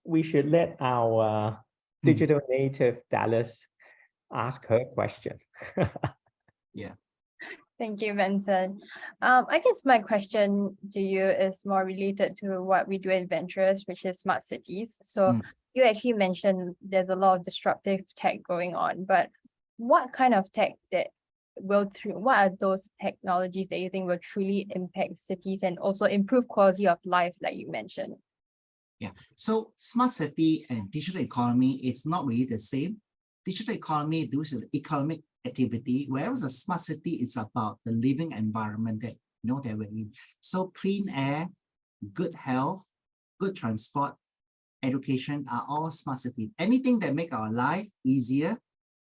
we should let our digital native Dallas ask her question. Yeah. Thank you, Vincent. I guess my question to you is more related to what we do in Venturous, which is smart cities. So you actually mentioned there's a lot of disruptive tech going on, but what kind of tech what are those technologies that you think will truly impact cities and also improve quality of life, like you mentioned? Yeah. So smart city and digital economy, it's not really the same. Digital economy deals with economic activity, whereas a smart city is about the living environment that that we're in. So clean air, good health, good transport, education are all smart city. Anything that make our life easier,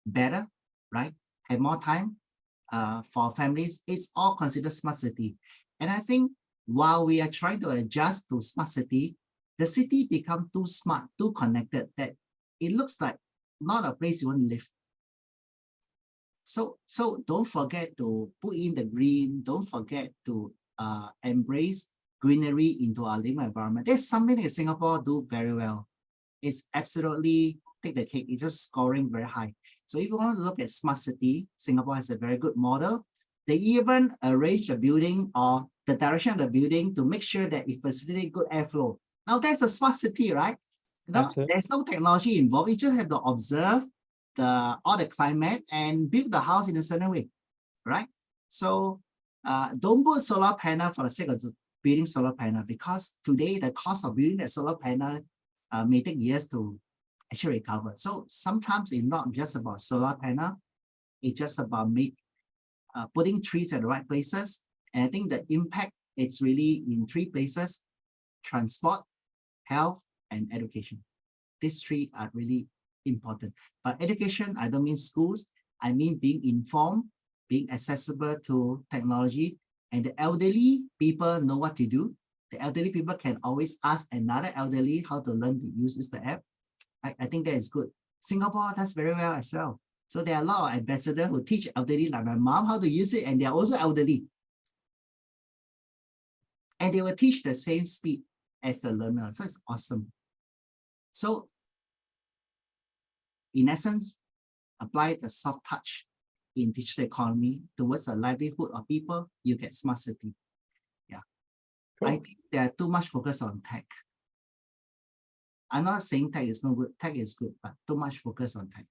better, right? Have more time for our families, it's all considered smart city. And I think while we are trying to adjust to smart city, the city becomes too smart, too connected, that it looks like not a place you want to live. So don't forget to put in the green, don't forget to embrace greenery into our living environment. That's something that Singapore do very well. It's absolutely take the cake. It's just scoring very high. So if you want to look at smart city, Singapore has a very good model. They even arrange the building or the direction of the building to make sure that it facilitates good airflow. Now that's a smart city, right? There's no technology involved. You just have to observe all the climate and build the house in a certain way, right? So don't put solar panel for the sake of building solar panel, because today the cost of building a solar panel may take years to actually recover. So sometimes it's not just about solar panel, it's just about putting trees at the right places. And I think the impact, it's really in 3 places: transport, health, and education. These 3 are really important. But education, I don't mean schools, I mean being informed, being accessible to technology, and the elderly people know what to do. The elderly people can always ask another elderly how to learn to use the app. I think that is good. Singapore does very well as well. So there are a lot of ambassadors who teach elderly, like my mom, how to use it, and they're also elderly. And they will teach the same speed as the learner. So it's awesome. So in essence, apply the soft touch in digital economy towards the livelihood of people, you get smart city. Yeah. Cool. I think there are too much focus on tech. I'm not saying tech is no good, tech is good, but too much focus on tech.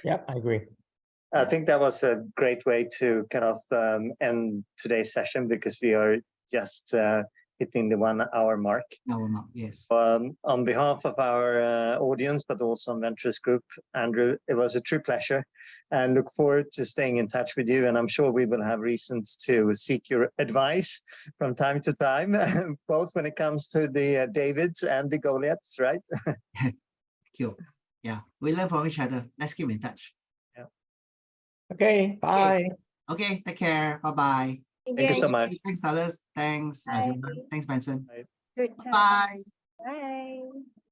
Yeah, I agree. I think that was a great way to kind of end today's session, because we are just hitting the 1 hour mark. No, yes. On behalf of our audience, but also on Venturous Group, Andrew, it was a true pleasure, and look forward to staying in touch with you. And I'm sure we will have reasons to seek your advice from time to time, both when it comes to the Davids and the Goliaths, right? Thank you. Yeah, we learn from each other. Let's keep in touch. Okay, bye. Okay, take care. Bye-bye. Thank you so much. Thanks, Dallas. Thanks, Bye. Thanks, Benson. Bye. Good time. Bye. Bye.